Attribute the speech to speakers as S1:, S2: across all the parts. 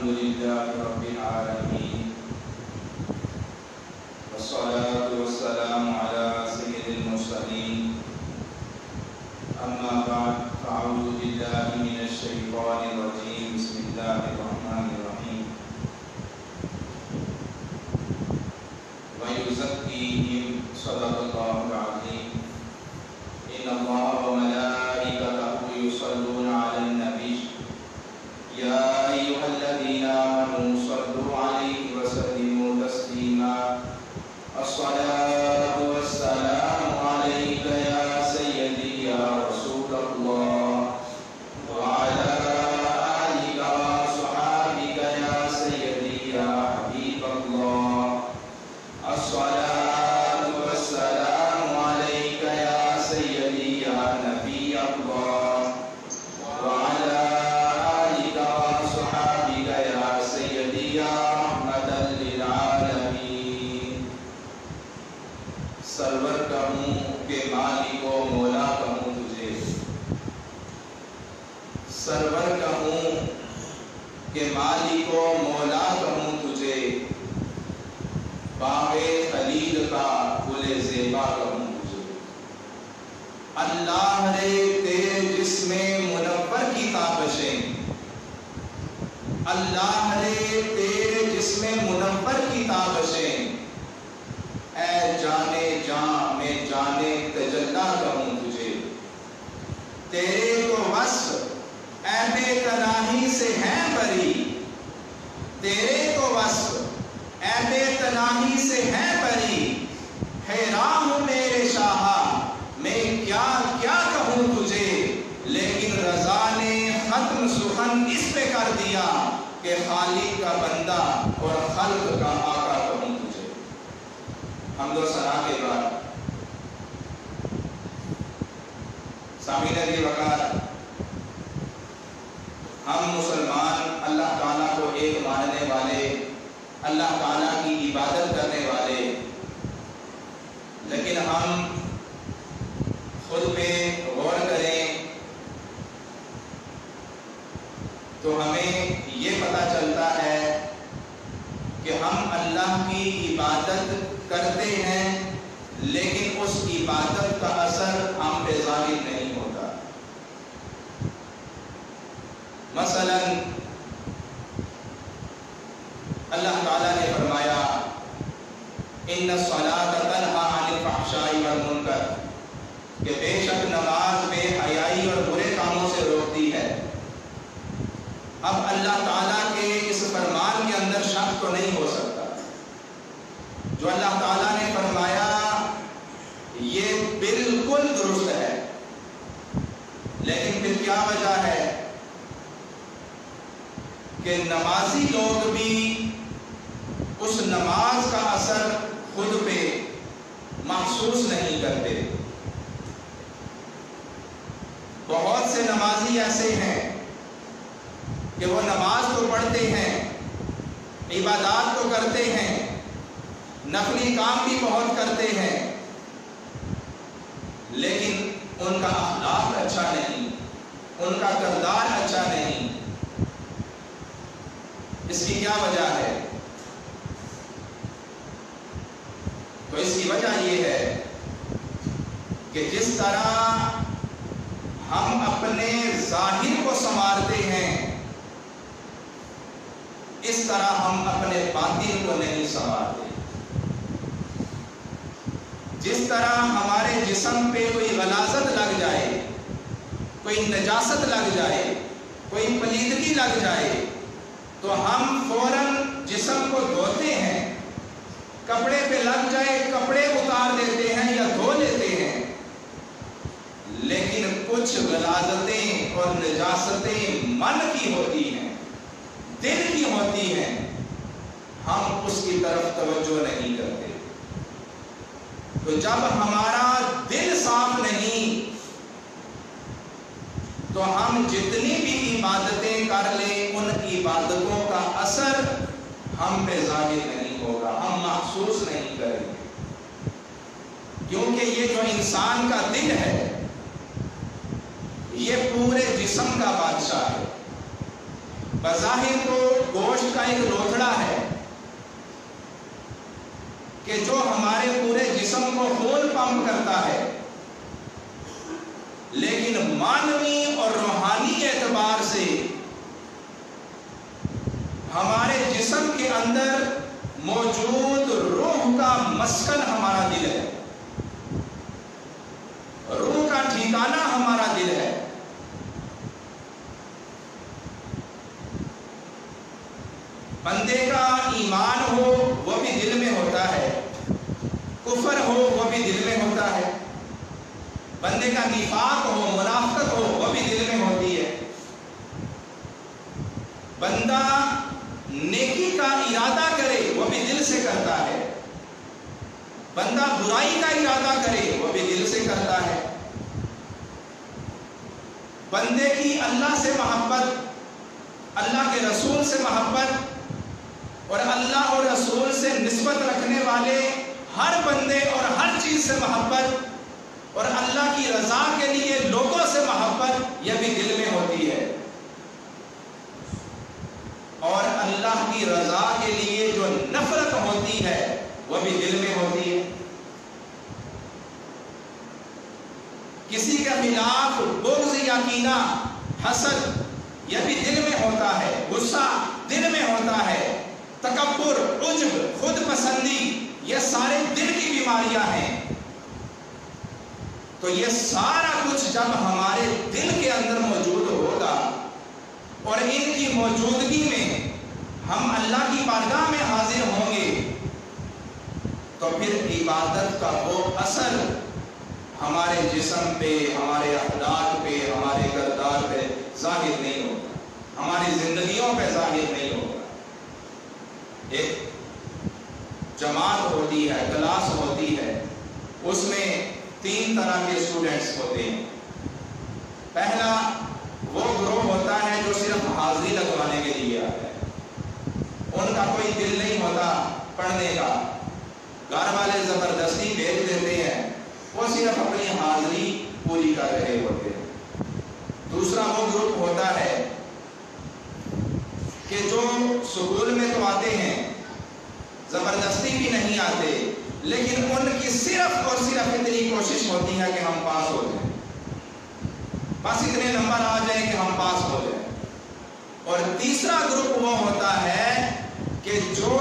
S1: لله رب العالمين والصلاة والسلام على سيد المرسلين أما بعد فأعوذ بالله من الشيطان الرجيم بسم الله الرحمن الرحيم ويزكيهم صدق الله العظيم إن الله وملائكته يصلون على النبي يا أيها الذين آمنوا صلوا عليه وسلموا تسليما الصلاة والسلام عليك يا سيدي يا رسول الله وعلى آلك وصحابك يا سيدي يا حبيب الله الصلاة والسلام عليك يا سيدي يا نبي الله وعلى آلك وصحابك يا سيدي يا رحمة للعالمين سرور کہوں کہ مالک و مولا کہوں تجھے سرور کہوں کہ مالک و مولا کہوں تجھے باغ خلیل کا گل زیبا کہوں تجھے اللہ نے تیرے جسم منور کی تابشیں اللہ نے تیرے جسم منور کی تابشیں اے جانے جاں میں جانے تجلا کہوں تجھے تیرے تو وصف اے بے تناہی سے ہیں بری تیرے تو وصف اے بے تناہی سے ہیں بری حیران ہوں میرے شاہا میں کیا کیا کہوں تجھے لیکن رضا نے ختم سخن اس پہ کر دیا کہ خالق کا بندہ اور خلق کا آقا کہوں تجھے حمد و ثنا کے بعد سامعین عزیز وقار ہم مسلمان اللہ تعالیٰ کو ایک ماننے والے اللہ تعالیٰ کی عبادت کرنے والے لیکن ہم خود پہ غور کریں تو ہمیں یہ پتہ چلتا ہے کہ ہم اللہ کی عبادت کرتے ہیں لیکن اس عبادت کا اثر ہم پہ ظاہر نہیں ہوتا مثلا اللہ تعالیٰ نے فرمایا ان الصلاۃ تنہی عن الفحشاء والمنکر کہ بے شک نماز بے حیائی اور برے کاموں سے روکتی ہے اب اللہ تعالیٰ کے اس فرمان کے اندر شک تو نہیں ہو سکتا جو اللہ تعالیٰ نے فرمایا یہ بالکل درست ہے لیکن پھر کیا وجہ ہے کہ نمازی لوگ بھی اس نماز کا اثر خود پہ محسوس نہیں کرتے بہت سے نمازی ایسے ہیں کہ وہ نماز تو پڑھتے ہیں عبادات تو کرتے ہیں نفلی کام بھی بہت کرتے ہیں لیکن ان کا اخلاق اچھا نہیں ان کا کردار اچھا نہیں اس کی کیا وجہ ہے تو اس کی وجہ یہ ہے کہ جس طرح ہم اپنے ظاہر کو سنوارتے ہیں اس طرح ہم اپنے باطن کو نہیں سنوارتے جس طرح ہمارے جسم پہ کوئی غلاظت لگ جائے کوئی نجاست لگ جائے کوئی پلیدگی لگ جائے تو ہم فوراً جسم کو دھوتے ہیں کپڑے پہ لگ جائے کپڑے اتار دیتے ہیں یا دھو لیتے ہیں لیکن کچھ غلاظتیں اور نجاستیں من کی ہوتی ہیں دل کی ہوتی ہیں ہم اس کی طرف توجہ نہیں کرتے تو جب ہمارا دل صاف نہیں تو ہم جتنی بھی عبادتیں کر لیں ان عبادتوں کا اثر ہم پہ ظاہر نہیں ہوگا ہم محسوس نہیں کریں گے کیونکہ یہ جو انسان کا دل ہے یہ پورے جسم کا بادشاہ ہے. بظاہر تو گوشت کا ایک لوتھڑا ہے کہ جو ہمارے پورے جسم کو خون پمپ کرتا ہے، لیکن معنوی اور روحانی اعتبار سے ہمارے جسم کے اندر موجود روح کا مسکن ہمارا دل ہے، روح کا ٹھکانہ ہمارا دل ہے. بندے کا ایمان ہو وہ بھی دل میں ہوتا ہے، کفر ہو وہ بھی دل میں ہوتا ہے، بندے کا نفاق ہو، منافقت ہو وہ بھی دل میں ہوتی ہے. بندہ نیکی کا ارادہ کرے وہ بھی دل سے کرتا ہے، بندہ برائی کا ارادہ کرے وہ بھی دل سے کرتا ہے. بندے کی اللہ سے محبت، اللہ کے رسول سے محبت اور اللہ اور رسول سے نسبت رکھنے والے ہر بندے اور ہر چیز سے محبت اور اللہ کی رضا کے لیے لوگوں سے محبت یہ بھی دل میں ہوتی ہے. اور اللہ کی رضا کے لیے جو نفرت ہوتی ہے وہ بھی دل میں ہوتی ہے. کسی کے خلاف بغض یا کینہ، حسد یہ بھی دل میں ہوتا ہے، غصہ دل میں ہوتا ہے، تکبر، عجب، خود پسندی یہ سارے دل کی بیماریاں ہیں. تو یہ سارا کچھ جب ہمارے دل کے اندر موجود ہوگا اور ان کی موجودگی میں ہم اللہ کی بارگاہ میں حاضر ہوں گے تو پھر عبادت کا وہ اثر ہمارے جسم پہ، ہمارے اخلاق پہ، ہمارے کردار پہ ظاہر نہیں ہوگا، ہماری زندگیوں پہ ظاہر نہیں ہوگا. ایک جماعت ہوتی ہے، کلاس ہوتی ہے، اس میں 3 طرح کے اسٹوڈنٹس ہوتے ہیں. پہلا وہ گروہ ہوتا ہے جو صرف حاضری لگوانے کے لیے آتا ہے، ان کا کوئی دل نہیں ہوتا پڑھنے کا، گھر والے زبردستی بھیج دیتے ہیں، وہ صرف اپنی حاضری پوری کر رہے ہوتے ہیں. دوسرا وہ گروپ ہوتا ہے کہ جو سکول میں تو آتے ہیں، زبردستی بھی نہیں آتے، لیکن ان کی صرف اور صرف اتنی کوشش ہوتی ہے کہ ہم پاس ہو جائیں، بس اتنے نمبر آ جائیں کہ ہم پاس ہو جائیں. اور تیسرا گروپ وہ ہوتا ہے کہ جو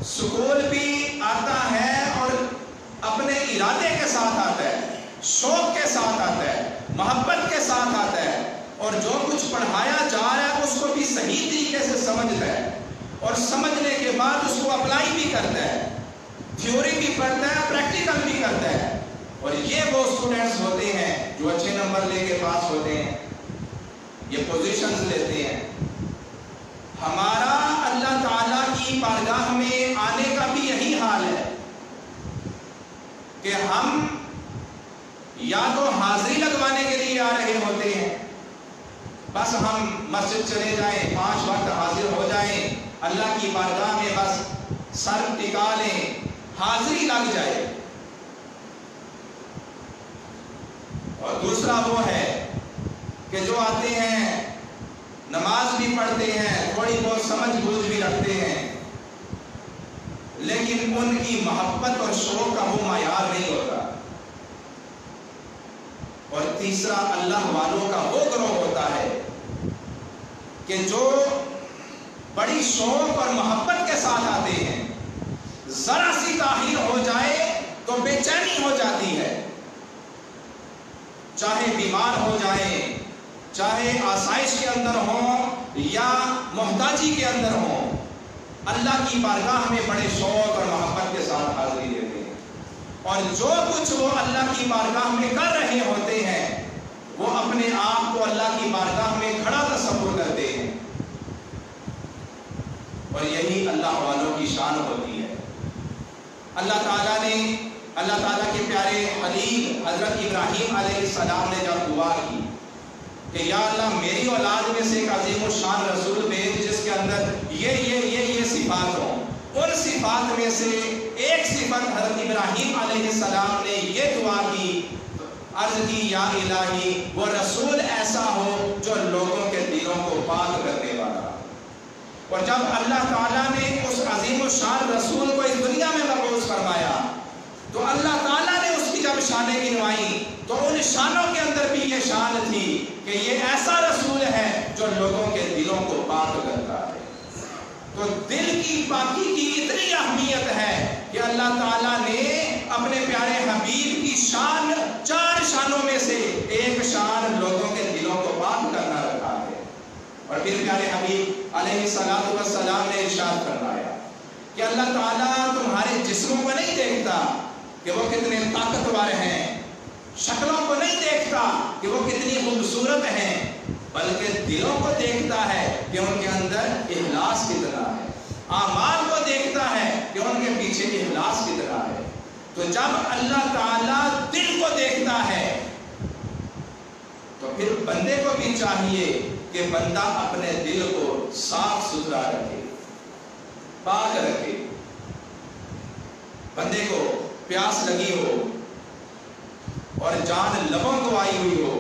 S1: سکول بھی آتا ہے اور اپنے ارادے کے ساتھ آتا ہے، شوق کے ساتھ آتا ہے، محبت کے ساتھ آتا ہے، اور جو کچھ پڑھایا جا رہا ہے اس کو بھی صحیح طریقے سے سمجھتا ہے اور سمجھنے کے بعد اس کو اپلائی بھی کرتا ہے، تھیوری بھی پڑھتا ہے، پریکٹیکل بھی کرتا ہے. اور یہ وہ اسٹوڈنٹس ہوتے ہیں جو اچھے نمبر لے کے پاس ہوتے ہیں، یہ پوزیشنز لیتے ہیں. ہمارا اللہ تعالیٰ کی بارگاہ میں آنے کا بھی یہی حال ہے کہ ہم یا تو حاضری لگوانے کے لیے آ رہے ہوتے ہیں، بس ہم مسجد چلے جائیں، 5 وقت حاضر ہو جائیں، اللہ کی بارگاہ میں بس سر ٹکا لیں، حاضری لگ جائے. اور دوسرا وہ ہے کہ جو آتے ہیں، نماز بھی پڑھتے ہیں، تھوڑی بہت سمجھ بوجھ بھی رکھتے ہیں، لیکن ان کی محبت اور شوق کا وہ معیار نہیں ہوتا. اور تیسرا اللہ والوں کا وہ گروہ ہوتا ہے کہ جو بڑی شوق اور محبت کے ساتھ آتے ہیں، ذرا سی تاخیر ہو جائے تو بے چینی ہو جاتی ہے، چاہے بیمار ہو جائیں، چاہے آسائش کے اندر ہوں یا محتاجی کے اندر ہوں، اللہ کی بارگاہ میں بڑے شوق اور محبت کے ساتھ حاضری دیتے ہیں. اور جو کچھ وہ اللہ کی بارگاہ میں کر رہے ہوتے ہیں وہ اپنے آپ کو اللہ کی بارگاہ میں کھڑا تصور کرتے ہیں. اور یہی اللہ والوں کی شان ہوتی ہے. اللہ تعالیٰ نے، اللہ تعالیٰ کے پیارے خلیل حضرت ابراہیم علیہ السلام نے جب دعا کی کہ یا اللہ میری اولاد میں سے ایک عظیم الشان رسول بھیج جس کے اندر یہ صفات ہوں، ان صفات میں سے ایک صفت حضرت ابراہیم علیہ السلام نے یہ دعا کی، عرض کی یا الہی وہ رسول ایسا ہو جو لوگوں کے دلوں کو پاک کرنے والا. اور جب اللہ تعالیٰ نے اس عظیم الشان رسول کو اس دنیا میں مبعوث فرمایا تو اللہ تعالیٰ نے اس کی جب شانیں گنوائی تو ان شانوں کے اندر بھی یہ شان تھی کہ یہ ایسا رسول ہے جو لوگوں کے دلوں کو پاک کرتا ہے. تو دل کی پاکی کی اتنی اہمیت ہے کہ اللہ تعالیٰ نے اپنے پیارے حبیب کی شان 4 شانوں میں سے ایک شان لوگوں کے دلوں کو پاک کرنا رکھا ہے. اور پھر پیارے حبیب علیہ السلام نے ارشاد فرمایا کہ اللہ تعالیٰ تمہارے جسموں کو نہیں دیکھتا کہ وہ کتنے طاقتور ہیں، شکلوں کو نہیں دیکھتا کہ وہ کتنی خوبصورت ہیں، بلکہ دلوں کو دیکھتا ہے کہ ان کے اندر اخلاص کتنا ہے، اعمال کو دیکھتا ہے کہ ان کے پیچھے اخلاص کتنا ہے. تو جب اللہ تعالیٰ دل کو دیکھتا ہے تو پھر بندے کو بھی چاہیے کہ بندہ اپنے دل کو صاف ستھرا رکھے، پاک رکھے. بندے کو پیاس لگی ہو اور جان لبوں کو آئی ہوئی ہو،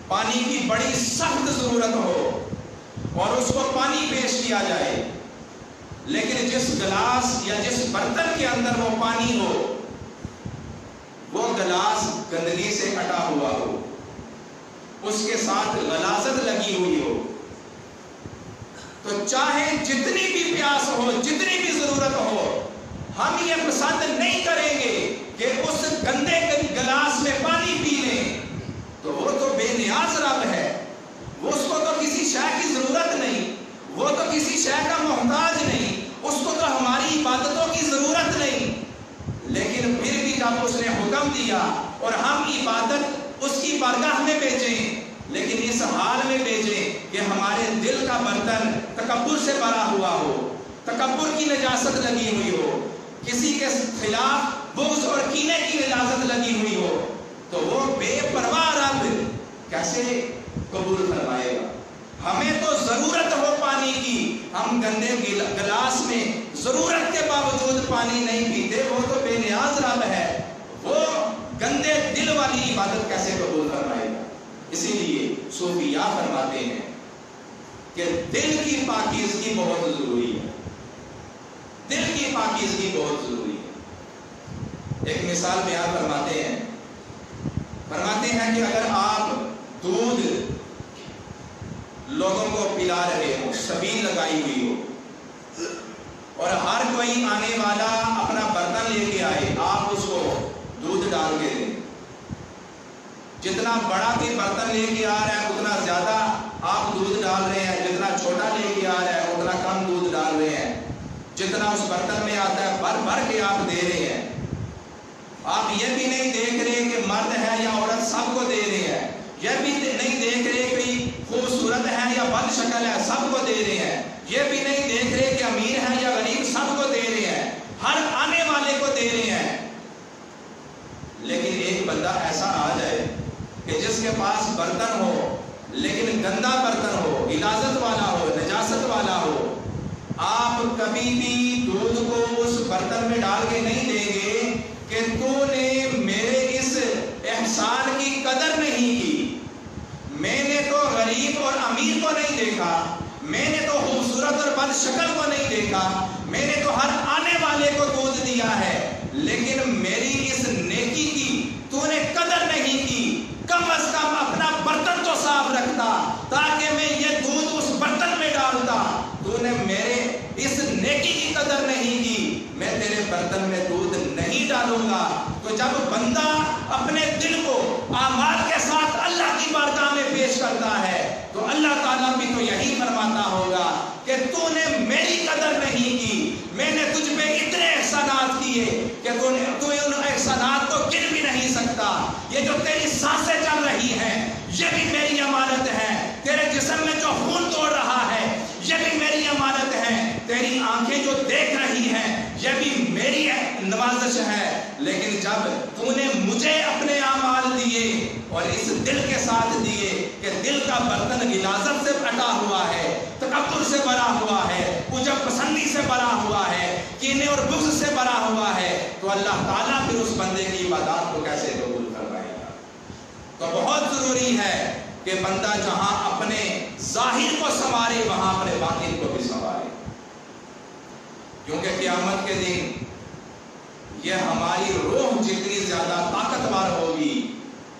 S1: پانی کی بڑی سخت ضرورت ہو اور اس کو پانی پیش کیا جائے، لیکن جس گلاس یا جس برتن کے اندر وہ پانی ہو وہ گلاس گندگی سے کٹا ہوا ہو، اس کے ساتھ غلاظت لگی ہوئی ہو، تو چاہے جتنی بھی پیاس ہو، جتنی بھی ضرورت ہو، ہم یہ پسند نہیں کریں گے کہ اس گندے گلاس میں پانی پی لیں. تو وہ تو بے نیاز رب ہے، وہ اس کو تو کسی شے کی ضرورت نہیں، وہ تو کسی شے کا محتاج نہیں، اس کو تو ہماری عبادتوں کی ضرورت نہیں. لیکن پھر بھی جب اس نے حکم دیا اور ہم عبادت اس کی بارگاہ میں بھیجیں، لیکن اس حال میں بھیجیں کہ ہمارے دل کا برتن تکبر سے بھرا ہوا ہو، تکبر کی نجاست لگی ہوئی ہو، کسی کے خلاف بغض اور کینے کی نجاست لگی ہوئی ہو، تو وہ بے پرواہ رب کیسے قبول فرمائے گا؟ ہمیں تو ضرورت ہو پانی کی، ہم گندے گلاس میں ضرورت کے باوجود پانی نہیں پیتے، وہ تو بے نیاز رب ہے، وہ گندے دل والی عبادت کیسے قبول فرمائے گا؟ اسی لیے صوفیاء فرماتے ہیں کہ دل کی پاکیزگی بہت ضروری ہے، دل کی پاکیزگی بہت ضروری ہے. ایک مثال بیان فرماتے ہیں کہ اگر آپ دودھ لوگوں کو پلا رہے ہو، سبیل لگائی ہوئی ہو، اور ہر کوئی آنے والا اپنا برتن لے کے آئے، آپ اس کو دودھ ڈال کے دیں. جتنا بڑا بھی برتن لے کے آ رہا ہے اتنا زیادہ آپ دودھ ڈال رہے ہیں، جتنا چھوٹا لے کے آ رہا ہے اتنا کم دودھ ڈال رہے ہیں. جتنا اس برتن میں آتا ہے بھر بھر کے آپ دے رہے ہیں. آپ یہ بھی نہیں دیکھ رہے کہ مرد ہے یا عورت، سب کو دے رہے ہیں. یہ بھی نہیں دیکھ رہے کہ خوبصورت ہے یا بد شکل ہے، سب کو دے رہے ہیں. یہ بھی نہیں دیکھ رہے کہ امیر ہے یا غریب، سب کو دے رہے ہیں، ہر آنے والے کو دے رہے ہیں. لیکن ایک بندہ ایسا آ جائے کہ جس کے پاس برتن ہو لیکن گندا برتن ہو، غلاظت والا ہو، نجاست والا ہو، آپ کبھی بھی دودھ کو اس برتن میں ڈال کے نہیں دیں گے کہ تو نے میرے اس احسان کی قدر نہیں کی. میں نے تو غریب اور امیر کو نہیں دیکھا، میں نے تو خوبصورت اور بد شکل کو نہیں دیکھا، میں نے تو ہر آنے والے کو دودھ دیا ہے، لیکن میری اس نیکی کی تو نے قدر نہیں کی. کم از کم اپنا برتن تو صاف رکھتا تاکہ میں یہ دودھ اس برتن میں ڈالتا. تو نے میرے اس نیکی کی قدر نہیں کی، میں تیرے برتن میں دودھ نہیں ڈالوں گا. تو جب بندہ اپنے دل کو اعمال کے ساتھ اللہ کی بارگاہ میں پیش کرتا ہے تو اللہ تعالیٰ بھی تو یہی فرماتا ہوگا کہ تو نے میری قدر نہیں کی، میں نے تجھ پہ اتنے احسانات کیے کہ تو ان احسانات کو گن بھی نہیں سکتا. یہ جو تیری سانسیں چل رہی ہیں یہ بھی میری امانت ہے، تیرے جسم میں جو خون دوڑ رہا ہے یہ بھی میری امانت ہے، تیری آنکھیں جو دیکھ رہی ہیں یہ بھی میری نوازش ہے. لیکن جب تو نے مجھے اپنے اعمال دیے اور اس دل کے ساتھ دیے کہ دل کا برتن غلاظت سے پھٹا ہوا ہے، تکبر سے بھرا ہوا ہے، عجب پسندی سے بھرا ہوا ہے، کینے اور بغض سے بھرا ہوا ہے، تو اللہ تعالیٰ پھر اس بندے کی عبادات کو کیسے قبول فرمائے گا؟ تو بہت ضروری ہے کہ بندہ جہاں اپنے ظاہر کو سنوارے وہاں اپنے باطن کو بھی سنوارے، کیونکہ قیامت کے دن یہ ہماری روح جتنی زیادہ طاقتور ہوگی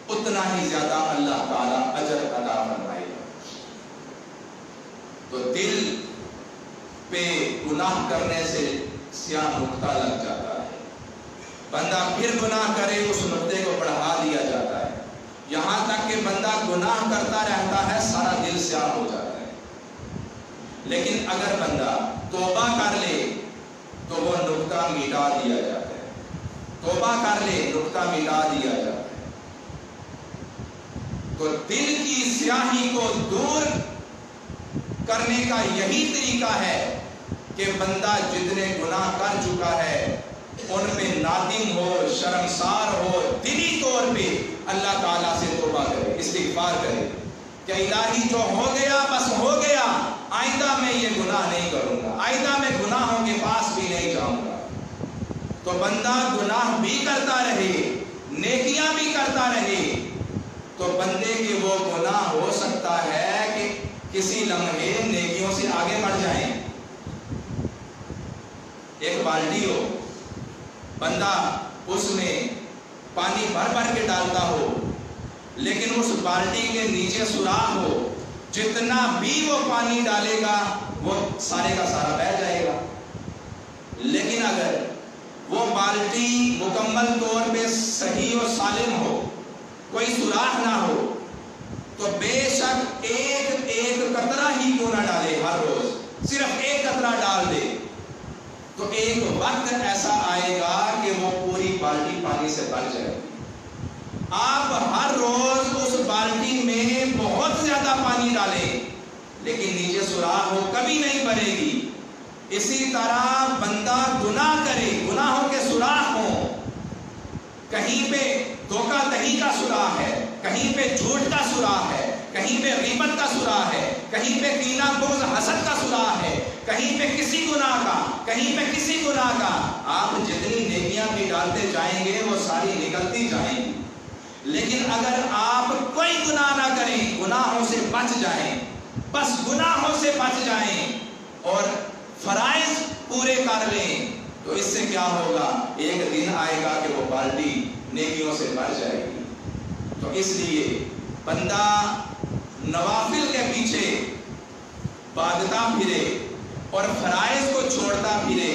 S1: اتنا ہی زیادہ اللہ تعالیٰ اجر عطا فرمائے گا۔ تو دل پہ گناہ کرنے سے سیاہ نقطہ لگ جاتا ہے، بندہ پھر گناہ کرے اس نقطے کو بڑھا دیا جاتا ہے، یہاں تک کہ بندہ گناہ کرتا رہتا ہے سارا دل سیاہ ہو جاتا ہے۔ لیکن اگر بندہ توبہ کر لے تو وہ نقطہ مٹا دیا جاتا ہے، توبہ کر لے نقطہ مٹا دیا جاتا ہے۔ تو دل کی سیاہی کو دور کرنے کا یہی طریقہ ہے کہ بندہ جتنے گناہ کر چکا ہے ان پہ نادم ہو، شرمسار ہو، دلی طور پہ اللہ تعالیٰ سے توبہ کرے، استغفار کرے کہ الہی جو ہو گیا بس ہو گیا، آئندہ میں یہ گناہ نہیں کروں گا، آئندہ میں گناہوں کے پاس بھی نہیں جاؤں گا۔ تو بندہ گناہ بھی کرتا رہے، نیکیاں بھی کرتا رہے، تو بندے کے وہ گناہ ہو سکتا ہے کہ کسی لمحے نیکیوں سے آگے بڑھ جائیں۔ ایک بالٹی ہو، بندہ اس میں پانی بھر بھر کے ڈالتا ہو، لیکن اس بالٹی کے نیچے سوراخ ہو، جتنا بھی وہ پانی ڈالے گا وہ سارے کا سارا بہہ جائے گا۔ لیکن اگر وہ بالٹی مکمل طور پہ صحیح و سالم ہو، کوئی سوراخ نہ ہو، تو بے شک ایک ایک قطرہ ہی کیوں نہ ڈالے، ہر روز صرف ایک قطرہ ڈال دے، تو ایک وقت ایسا آئے گا کہ وہ پوری بالٹی پانی سے بھر جائے گی۔ آپ ہر روز اس بالٹی میں بہت زیادہ پانی ڈالیں لیکن نیچے سوراخ ہو، کبھی نہیں بھرے گی۔ اسی طرح بندہ گناہ کرے، گناہوں کے سوراخ ہوں، کہیں پہ دھوکہ دہی کا سوراخ ہے، کہیں پہ جھوٹ کا سوراخ ہے، کہیں پہ غیبت کا سوراخ ہے، کہیں پہ کینہ بغض حسد کا سوراخ ہے، کہیں پہ کسی گناہ کا، کہیں پہ کسی گناہ کا۔ آپ جتنی نیکیاں بھی ڈالتے جائیں گے وہ ساری نکلتی جائیں گی۔ لیکن اگر آپ کوئی گناہ نہ کریں، گناہوں سے بچ جائیں، بس گناہوں سے بچ جائیں اور فرائض پورے کر لیں، تو اس سے کیا ہوگا، ایک دن آئے گا کہ وہ بالٹی نیکیوں سے بھر جائے گی۔ تو اس لیے بندہ نوافل کے پیچھے بھاگتا پھرے اور فرائض کو چھوڑتا پھرے،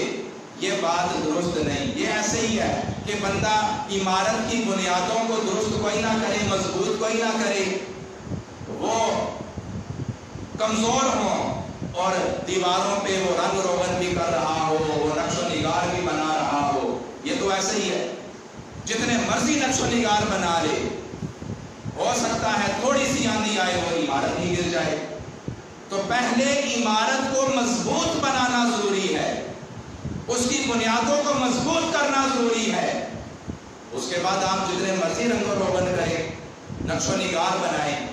S1: یہ بات درست نہیں۔ یہ ایسے ہی ہے کہ بندہ عمارت کی بنیادوں کو درست کوئی نہ کرے، مضبوط کوئی نہ کرے، وہ کمزور ہوں اور دیواروں پہ وہ رنگ روغن بھی کر رہا ہو، وہ نقش و نگار بھی بنا رہا ہو، یہ تو ایسے ہی ہے، جتنے مرضی نقش و نگار بنا لے، ہو سکتا ہے تھوڑی سی آندھی آئے وہ عمارت ہی گر جائے۔ تو پہلے عمارت کو مضبوط بنانا ضروری ہے، اس کی بنیادوں کو مضبوط کرنا ضروری ہے، اس کے بعد آپ جتنے مرضی رنگ و روغن کریں، نقش و نگار بنائیں،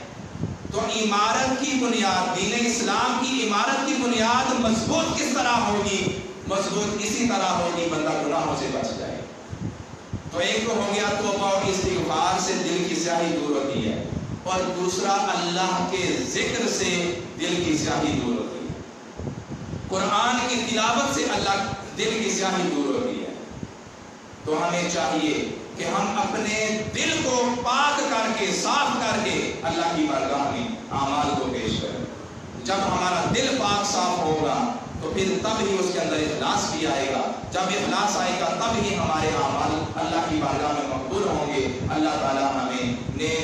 S1: تو عمارت کی بنیاد، دین اسلام کی عمارت کی بنیاد مضبوط کس طرح ہوگی؟ مضبوط اسی طرح ہوگی بندہ گناہوں سے بچ جائے۔ تو ایک تو ہو گیا توبہ اور استغفار سے دل کی سیاہی دور ہوتی ہے، اور دوسرا اللہ کے ذکر سے دل کی سیاہی دور ہوتی ہے، قرآن کی تلاوت سے اللہ دل کی سیاہی دور ہوتی ہے۔ تو ہمیں چاہیے کہ ہم اپنے دل کو پاک کر کے، صاف کر کے اللہ کی بارگاہ میں اعمال کو پیش کریں۔ جب ہمارا دل پاک صاف ہوگا تو پھر تب ہی اس کے اندر اخلاص بھی آئے گا، جب اخلاص آئے گا تب ہی ہمارے اعمال اللہ کی بارگاہ میں مقبول ہوں گے۔ اللہ تعالیٰ ہمیں نیک